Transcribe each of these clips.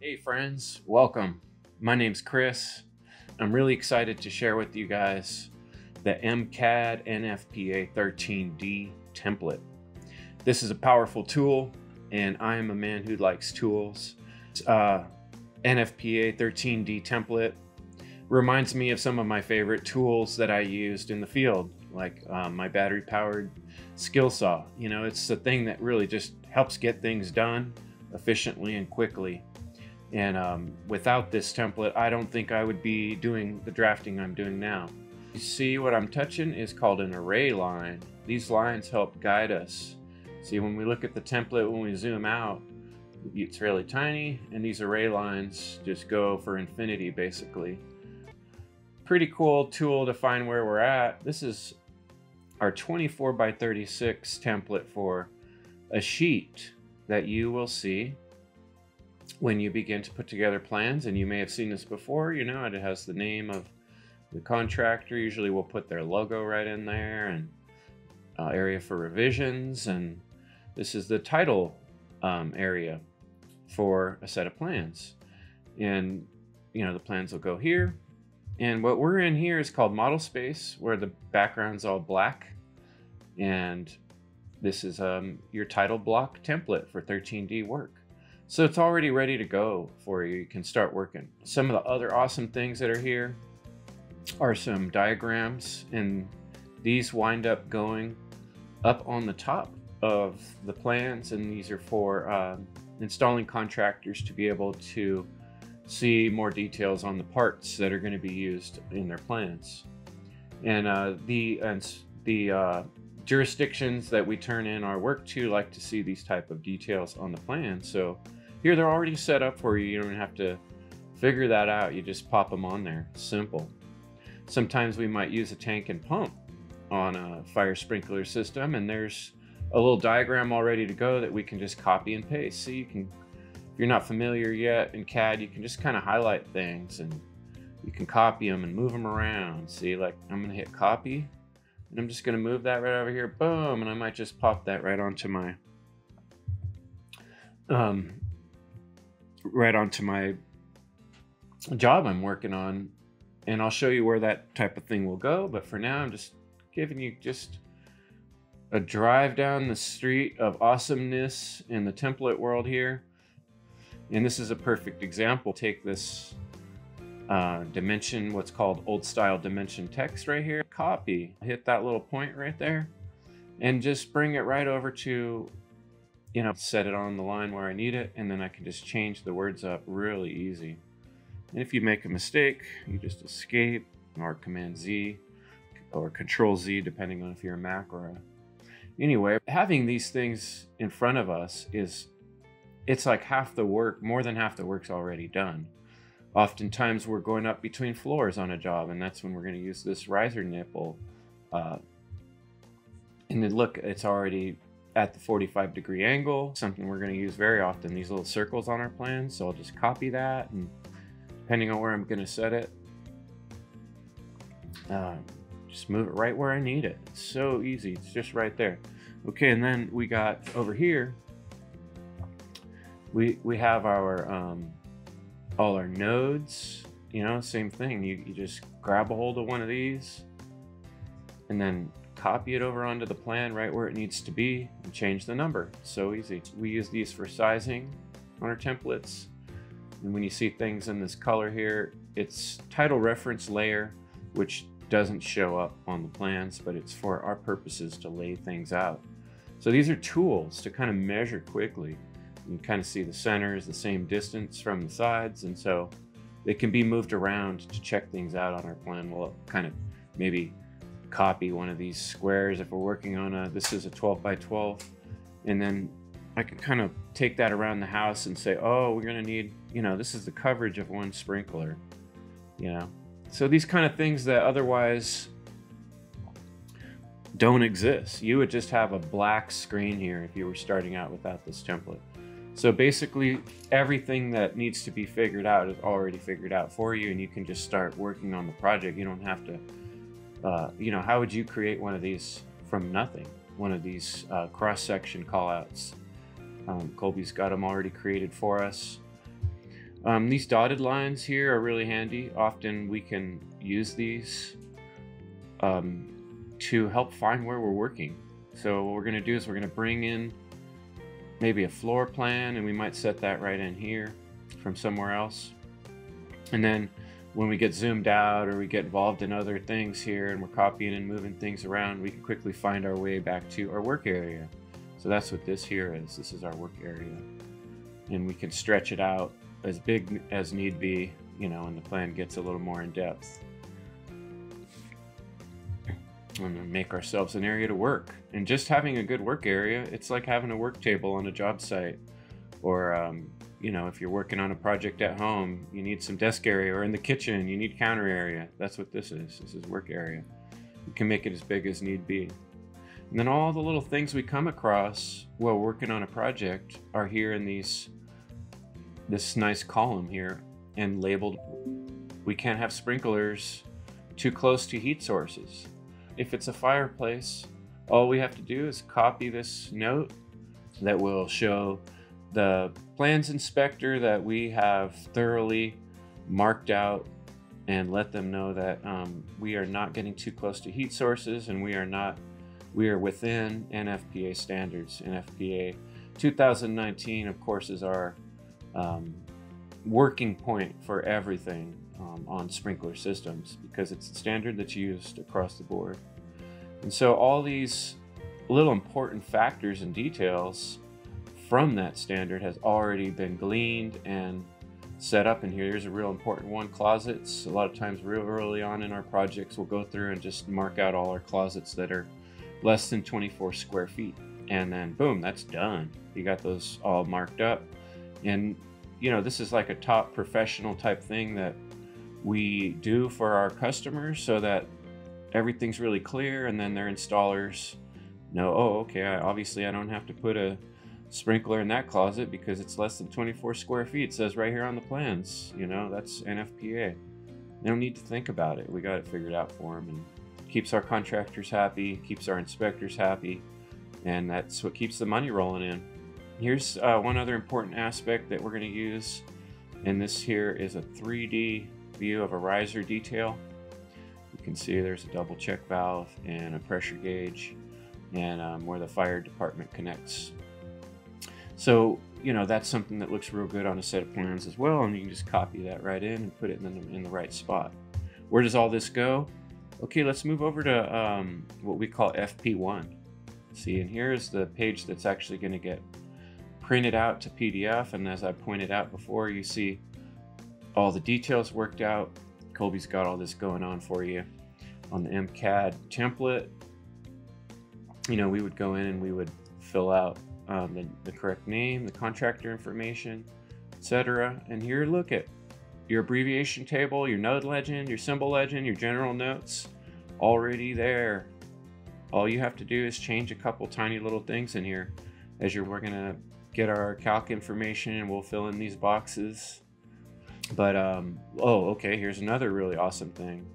Hey friends, welcome. My name's Chris. I'm really excited to share with you guys the mCAD NFPA 13D template. This is a powerful tool, and I am a man who likes tools. NFPA 13D template reminds me of some of my favorite tools that I used in the field, like my battery-powered skill saw. You know, it's a thing that really just helps get things done efficiently and quickly. And without this template, I don't think I would be doing the drafting I'm doing now. You see what I'm touching is called an array line. These lines help guide us. See, when we look at the template, when we zoom out, it's really tiny, and these array lines just go for infinity, basically. Pretty cool tool to find where we're at. This is our 24 by 36 template for a sheet that you will see when you begin to put together plans, and you may have seen this before. You know, it has the name of the contractor. Usually we'll put their logo right in there, and area for revisions, and this is the title area for a set of plans. And you know, the plans will go here, and what we're in here is called model space, where the background's all black, and this is your title block template for 13D work. So it's already ready to go for you. You can start working. Some of the other awesome things that are here are some diagrams, and these wind up going up on the top of the plans, and these are for installing contractors to be able to see more details on the parts that are going to be used in their plans. And the jurisdictions that we turn in our work to like to see these type of details on the plan. So here they're already set up for you. You don't have to figure that out. You just pop them on there. Simple. Sometimes we might use a tank and pump on a fire sprinkler system, and there's a little diagram all ready to go that we can just copy and paste. So you can, if you're not familiar yet in CAD, you can just kind of highlight things, and you can copy them and move them around. See, like I'm gonna hit copy, and I'm just gonna move that right over here, boom, and I might just pop that right onto my job I'm working on, and I'll show you where that type of thing will go. But for now, I'm just giving you just a drive down the street of awesomeness in the template world here. And this is a perfect example. Take this dimension, what's called old style dimension text right here, copy, hit that little point right there, and just bring it right over to, you know, set it on the line where I need it, and then I can just change the words up really easy. And if you make a mistake, you just escape, or Command Z, or Control Z, depending on if you're a Mac or a... Anyway, having these things in front of us it's like half the work, more than half the work's already done. Oftentimes we're going up between floors on a job, and that's when we're going to use this riser nipple. And then look, it's already at the 45-degree angle, something we're going to use very often, these little circles on our plans. So I'll just copy that, and depending on where I'm going to set it, just move it right where I need it. It's so easy. It's just right there. Okay, and then we got over here, we have our all our nodes. You know, same thing. You just grab a hold of one of these, and then copy it over onto the plan right where it needs to be, and change the number. So easy. We use these for sizing on our templates. And when you see things in this color here, it's title reference layer, which doesn't show up on the plans, but it's for our purposes to lay things out. So these are tools to kind of measure quickly. You can kind of see the centers, the same distance from the sides, and so it can be moved around to check things out on our plan. We'll kind of maybe copy one of these squares if we're working on this is a 12 by 12, and then I can kind of take that around the house and say, oh, we're going to need, you know, this is the coverage of one sprinkler, you know. So these kind of things that otherwise don't exist. You would just have a black screen here if you were starting out without this template. So basically everything that needs to be figured out is already figured out for you, and you can just start working on the project. You don't have to, you know, how would you create one of these from nothing? One of these cross-section callouts. Colby's got them already created for us. These dotted lines here are really handy. Often we can use these to help find where we're working. So what we're going to do is we're going to bring in maybe a floor plan, and we might set that right in here from somewhere else. And then when we get zoomed out or we get involved in other things here and we're copying and moving things around, we can quickly find our way back to our work area. So that's what this here is. This is our work area. And we can stretch it out as big as need be, you know, and the plan gets a little more in depth. And then make ourselves an area to work. And just having a good work area, it's like having a work table on a job site. Or, you know, if you're working on a project at home, you need some desk area, or in the kitchen, you need counter area. That's what this is. This is work area. You can make it as big as need be. And then all the little things we come across while working on a project are here in this nice column here and labeled. We can't have sprinklers too close to heat sources. If it's a fireplace, all we have to do is copy this note that will show the plans inspector that we have thoroughly marked out and let them know that we are not getting too close to heat sources, and we are within NFPA standards. NFPA 2019, of course, is our working point for everything on sprinkler systems, because it's the standard that's used across the board. And so all these little important factors and details from that standard has already been gleaned and set up in here. Here's a real important one: closets. A lot of times real early on in our projects, we'll go through and just mark out all our closets that are less than 24 square feet. And then boom, that's done. You got those all marked up. And you know, this is like a top professional type thing that we do for our customers so that everything's really clear, and then their installers know, oh, okay, obviously I don't have to put a sprinkler in that closet because it's less than 24 square feet. It says right here on the plans, you know, that's NFPA. They don't need to think about it. We got it figured out for them, and keeps our contractors happy, keeps our inspectors happy, and that's what keeps the money rolling in. Here's one other important aspect that we're going to use, and this here is a 3D view of a riser detail. You can see there's a double check valve and a pressure gauge, and where the fire department connects. So, you know, that's something that looks real good on a set of plans as well, and you can just copy that right in and put it in the right spot. Where does all this go? Okay, let's move over to what we call FP1. See, and here's the page that's actually going to get printed out to PDF, and as I pointed out before, you see all the details worked out. Colby's got all this going on for you on the mCAD template. You know, we would go in and we would fill out the correct name, the contractor information, etc. And here, look at your abbreviation table, your node legend, your symbol legend, your general notes, already there. All you have to do is change a couple tiny little things in here as we're gonna get our calc information, and we'll fill in these boxes. But oh, okay, here's another really awesome thing.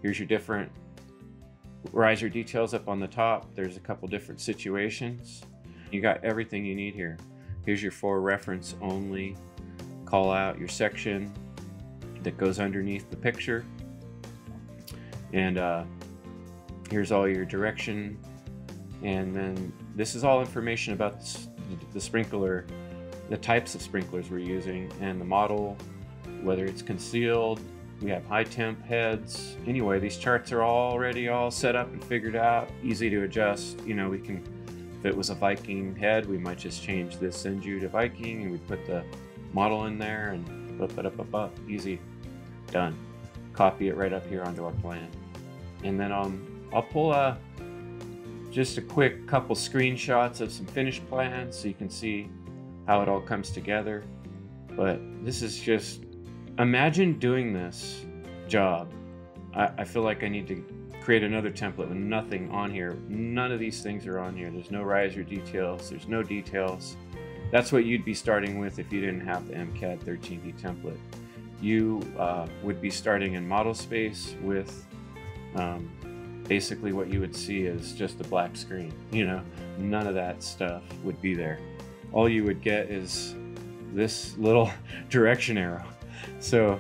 Here's your different riser details up on the top. There's a couple different situations. You got everything you need here. Here's your for reference only. Call out your section that goes underneath the picture. And here's all your direction. And then this is all information about the sprinkler, the types of sprinklers we're using, and the model, whether it's concealed. We have high temp heads. Anyway, these charts are already all set up and figured out, easy to adjust. You know, we can, if it was a Viking head, we might just change this send you to Viking, and we put the model in there, and up, easy, done. Copy it right up here onto our plan. And then I'll pull just a quick couple screenshots of some finished plans so you can see how it all comes together. But this is just, imagine doing this job. I feel like I need to create another template with nothing on here. None of these things are on here. There's no riser details. There's no details. That's what you'd be starting with if you didn't have the mCAD 13D template. You would be starting in model space with basically what you would see is just a black screen. You know, none of that stuff would be there. All you would get is this little direction arrow. So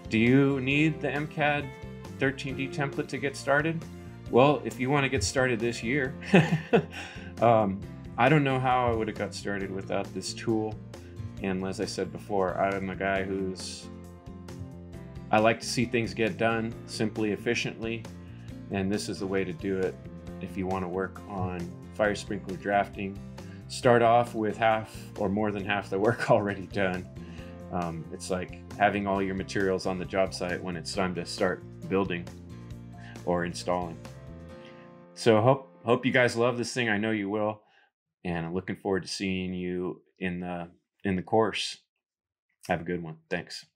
do you need the mCAD 13D template to get started? Well, if you want to get started this year, I don't know how I would have got started without this tool. And as I said before, I'm a guy I like to see things get done simply, efficiently, and this is the way to do it if you want to work on fire sprinkler drafting. Start off with half or more than half the work already done. It's like having all your materials on the job site when it's time to start building or installing. So hope you guys love this thing. I know you will, and I'm looking forward to seeing you in the course. Have a good one. Thanks.